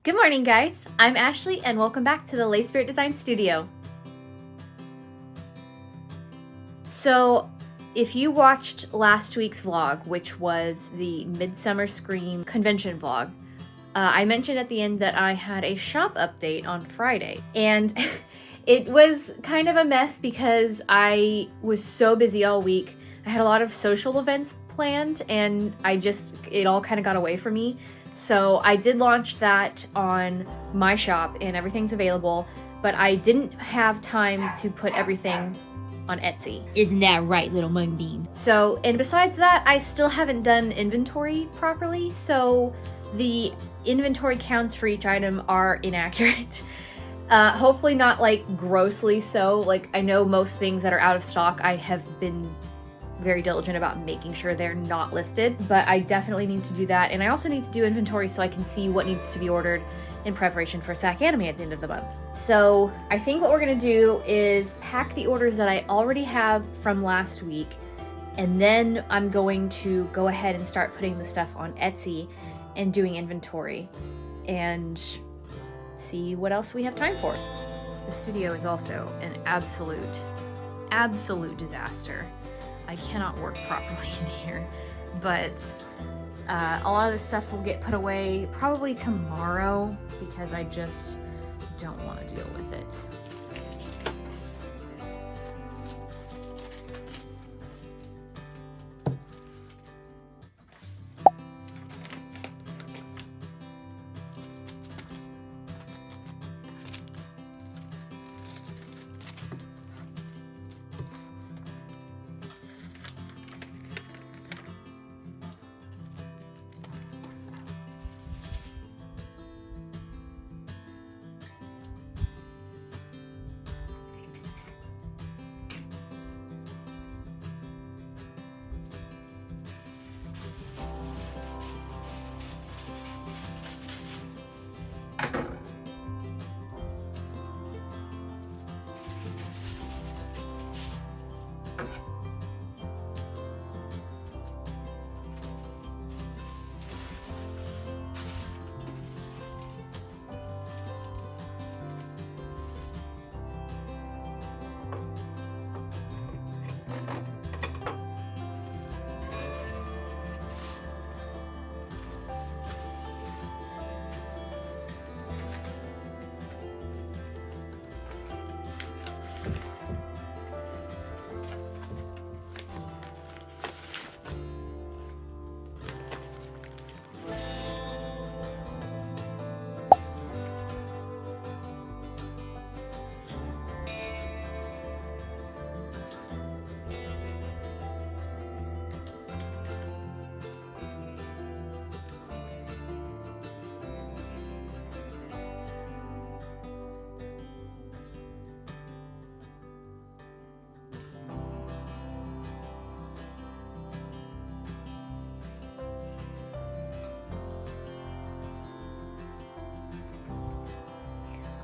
Good morning, guys. I'm Ashley, and welcome back to the Lace Spirit Design Studio. So, if you watched last week's vlog, which was the Midsummer Scream convention vlog, I mentioned at the end that I had a shop update on Friday, and it was kind of a mess because I was so busy all week. I had a lot of social events planned, and it all kind of got away from me. So I did launch that on my shop and everything's available, but I didn't have time to put everything on Etsy. Isn't that right, little mung bean? So, and besides that, I still haven't done inventory properly, so the inventory counts for each item are inaccurate. Hopefully not like grossly so. Like, I know most things that are out of stock, I have been very diligent about making sure they're not listed, but I definitely need to do that. And I also need to do inventory so I can see what needs to be ordered in preparation for SAC Anime at the end of the month. So I think what we're gonna do is pack the orders that I already have from last week, and then I'm going to go ahead and start putting the stuff on Etsy and doing inventory and see what else we have time for. The studio is also an absolute disaster. I cannot work properly in here, but a lot of this stuff will get put away probably tomorrow because I just don't want to deal with it.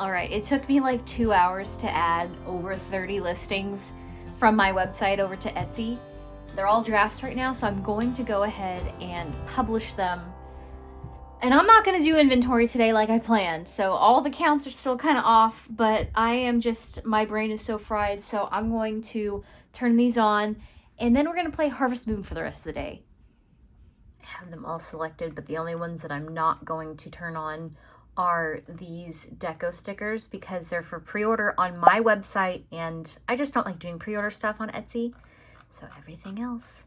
Alright, it took me like 2 hours to add over 30 listings from my website over to Etsy. They're all drafts right now, so I'm going to go ahead and publish them. And I'm not going to do inventory today like I planned, so all the counts are still kind of off, but my brain is so fried, so I'm going to turn these on, and then we're going to play Harvest Moon for the rest of the day. I have them all selected, but the only ones that I'm not going to turn on are these deco stickers because they're for pre-order on my website, and I just don't like doing pre-order stuff on Etsy. So everything else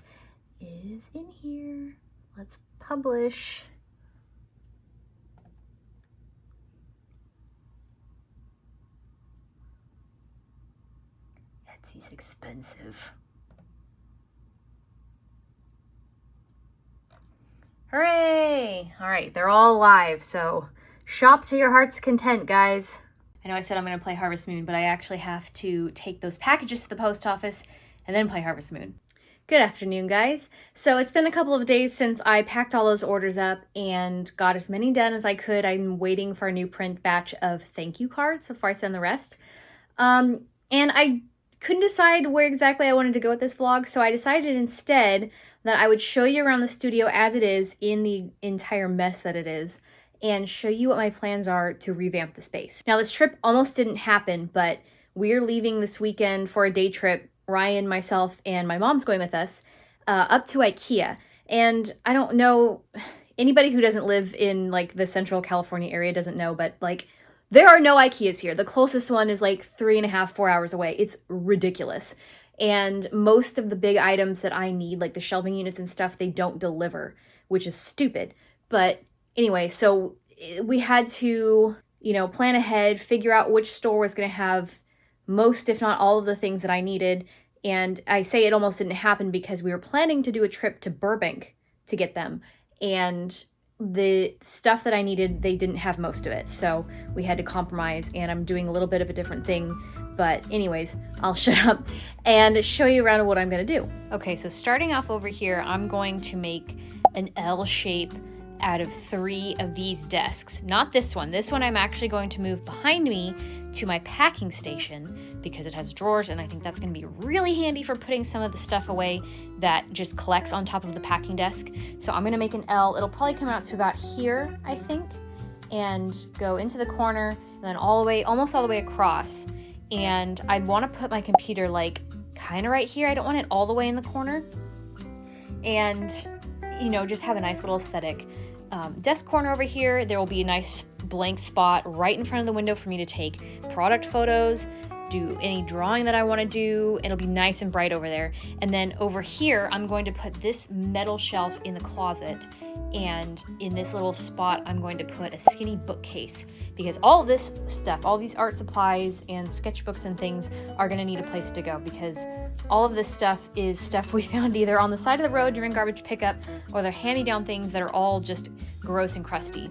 is in here. Let's publish. Etsy's expensive. Hooray! All right, they're all live, so shop to your heart's content, guys. I know I said I'm going to play Harvest Moon, but I actually have to take those packages to the post office and then play Harvest Moon. Good afternoon, guys. So it's been a couple of days since I packed all those orders up and got as many done as I could. I'm waiting for a new print batch of thank you cards before I send the rest. And I couldn't decide where exactly I wanted to go with this vlog, so I decided instead that I would show you around the studio as it is in the entire mess that it is. and show you what my plans are to revamp the space. Now, this trip almost didn't happen, but we're leaving this weekend for a day trip. Ryan, myself, and my mom's going with us up to IKEA. And I don't know, anybody who doesn't live in like the central California area doesn't know, but like there are no IKEAs here. The closest one is like 3.5, 4 hours away. It's ridiculous. And most of the big items that I need, like the shelving units and stuff, they don't deliver, which is stupid. But anyway, so we had to, plan ahead, figure out which store was going to have most, if not all of the things that I needed. And I say it almost didn't happen because we were planning to do a trip to Burbank to get them. And the stuff that I needed, they didn't have most of it. So we had to compromise, and I'm doing a little bit of a different thing. But anyways, I'll shut up and show you around what I'm going to do. Okay, so starting off over here, I'm going to make an L shape out of 3 of these desks. Not this one. This one I'm actually going to move behind me to my packing station because it has drawers, and I think that's going to be really handy for putting some of the stuff away that just collects on top of the packing desk. So I'm going to make an L. It'll probably come out to about here, I think, and go into the corner and then almost all the way across. And I want to put my computer like kind of right here. I don't want it all the way in the corner. And, just have a nice little aesthetic. Desk corner over here, there will be a nice blank spot right in front of the window for me to take product photos, do any drawing that I want to do. It'll be nice and bright over there. And then over here, I'm going to put this metal shelf in the closet. And in this little spot, I'm going to put a skinny bookcase because all of this stuff, all these art supplies and sketchbooks and things are going to need a place to go because all of this stuff is stuff we found either on the side of the road during garbage pickup or they're hand-me-down things that are all just gross and crusty.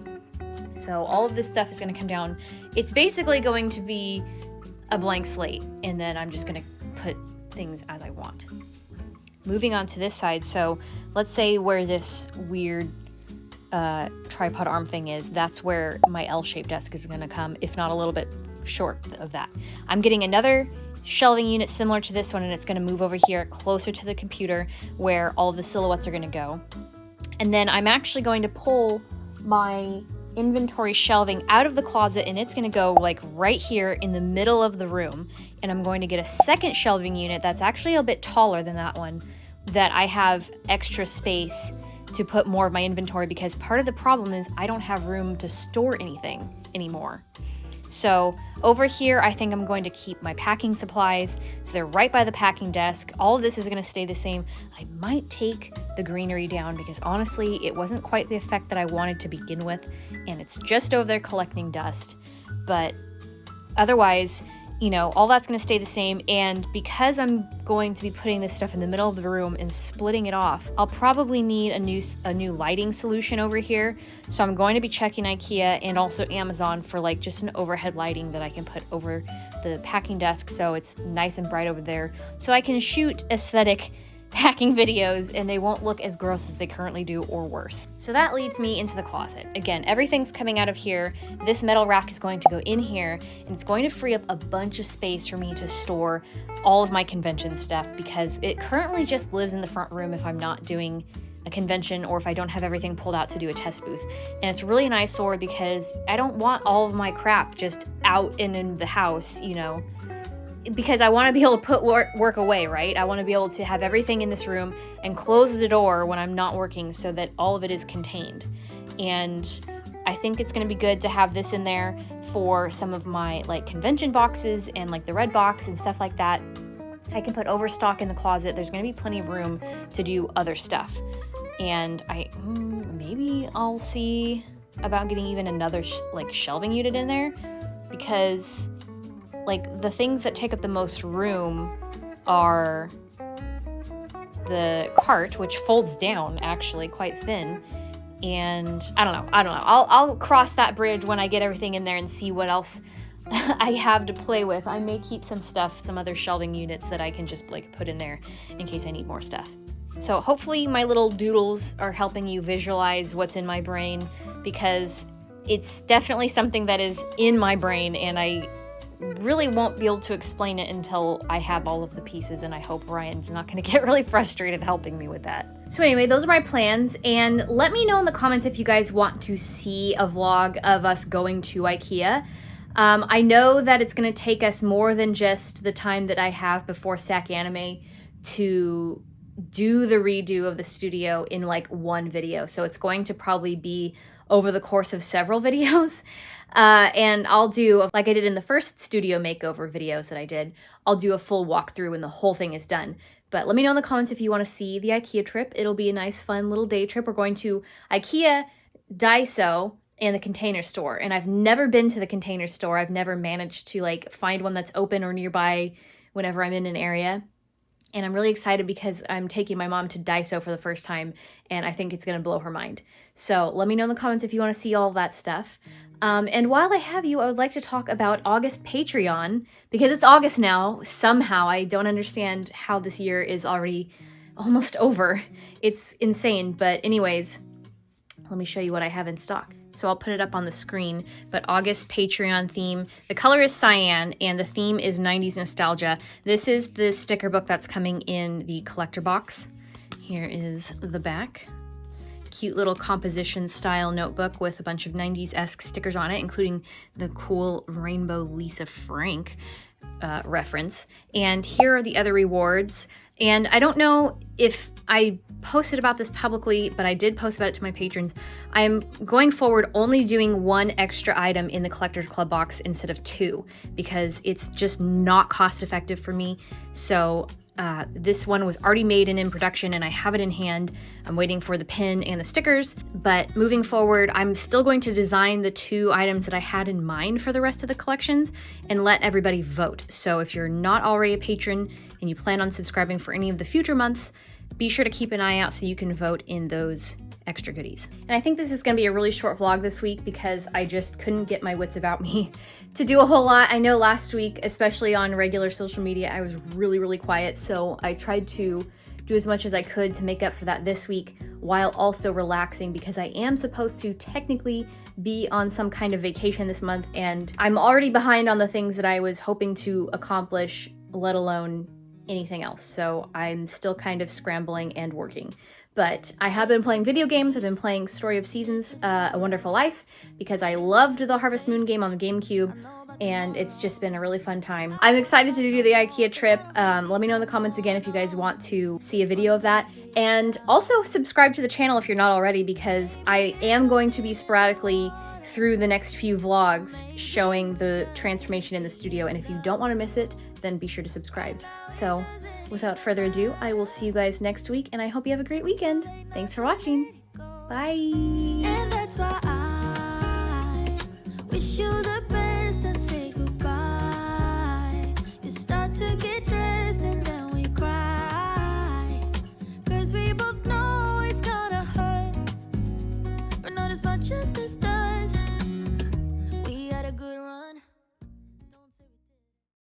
So all of this stuff is going to come down. It's basically going to be a blank slate, and then I'm just going to put things as I want. Moving on to this side, so let's say where this weird tripod arm thing is, that's where my L-shaped desk is going to come, if not a little bit short of that. I'm getting another shelving unit similar to this one, and it's going to move over here closer to the computer where all of the silhouettes are going to go. And then I'm actually going to pull my inventory shelving out of the closet, and it's going to go like right here in the middle of the room. And I'm going to get a second shelving unit that's actually a bit taller than that one, that I have extra space to put more of my inventory because part of the problem is I don't have room to store anything anymore. So over here, I think I'm going to keep my packing supplies. So they're right by the packing desk. All of this is going to stay the same. I might take the greenery down because honestly, it wasn't quite the effect that I wanted to begin with. And it's just over there collecting dust. But otherwise, all that's going to stay the same. And because I'm going to be putting this stuff in the middle of the room and splitting it off, I'll probably need a new lighting solution over here. So I'm going to be checking IKEA and also Amazon for like just an overhead lighting that I can put over the packing desk so it's nice and bright over there. So I can shoot aesthetic packing videos and they won't look as gross as they currently do or worse. So that leads me into the closet. Again, everything's coming out of here. This metal rack is going to go in here and it's going to free up a bunch of space for me to store all of my convention stuff because it currently just lives in the front room if I'm not doing a convention or if I don't have everything pulled out to do a test booth. And it's really an eyesore because I don't want all of my crap just out and in the house, because I want to be able to put work away, right? I want to be able to have everything in this room and close the door when I'm not working so that all of it is contained. And I think it's going to be good to have this in there for some of my like convention boxes and like the red box and stuff like that. I can put overstock in the closet. There's going to be plenty of room to do other stuff. And maybe I'll see about getting even another shelving unit in there because like the things that take up the most room are the cart, which folds down actually quite thin. And I don't know. I'll cross that bridge when I get everything in there and see what else I have to play with. I may keep some other shelving units that I can just put in there in case I need more stuff. So hopefully my little doodles are helping you visualize what's in my brain because it's definitely something that is in my brain and I really won't be able to explain it until I have all of the pieces, and I hope Ryan's not going to get really frustrated helping me with that. So anyway, those are my plans, and let me know in the comments if you guys want to see a vlog of us going to IKEA. I know that it's going to take us more than just the time that I have before SAC Anime to do the redo of the studio in like one video. So it's going to probably be over the course of several videos. And I'll do, like I did in the first studio makeover videos that I did, I'll do a full walkthrough when the whole thing is done. But let me know in the comments if you want to see the IKEA trip. It'll be a nice, fun little day trip. We're going to IKEA, Daiso, and the Container Store. And I've never been to the Container Store. I've never managed to like find one that's open or nearby whenever I'm in an area. And I'm really excited because I'm taking my mom to Daiso for the first time, and I think it's going to blow her mind. So let me know in the comments if you want to see all that stuff. And while I have you, I would like to talk about August Patreon, because it's August now. Somehow, I don't understand how this year is already almost over. It's insane. But anyways, let me show you what I have in stock. So I'll put it up on the screen, but August Patreon theme. The color is cyan and the theme is 90s nostalgia. This is the sticker book that's coming in the collector box. Here is the back. Cute little composition style notebook with a bunch of 90s-esque stickers on it, including the cool rainbow Lisa Frank reference. And here are the other rewards. And I don't know if I posted about this publicly, but I did post about it to my patrons. I'm going forward only doing one extra item in the Collectors Club box instead of two, because it's just not cost effective for me. So this one was already made and in production, and I have it in hand. I'm waiting for the pin and the stickers, but moving forward, I'm still going to design the two items that I had in mind for the rest of the collections and let everybody vote. So if you're not already a patron and you plan on subscribing for any of the future months, be sure to keep an eye out so you can vote in those extra goodies. And I think this is going to be a really short vlog this week because I just couldn't get my wits about me to do a whole lot. I know last week, especially on regular social media, I was really quiet, so I tried to do as much as I could to make up for that this week while also relaxing, because I am supposed to technically be on some kind of vacation this month, and I'm already behind on the things that I was hoping to accomplish, let alone anything else. So I'm still kind of scrambling and working. But I have been playing video games. I've been playing Story of Seasons, A Wonderful Life, because I loved the Harvest Moon game on the GameCube, and it's just been a really fun time. I'm excited to do the IKEA trip. Let me know in the comments again if you guys want to see a video of that. And also subscribe to the channel if you're not already, because I am going to be sporadically through the next few vlogs showing the transformation in the studio, and if you don't want to miss it, then be sure to subscribe. So without further ado, I will see you guys next week, and I hope you have a great weekend. Thanks for watching. Bye. And that's why I wish you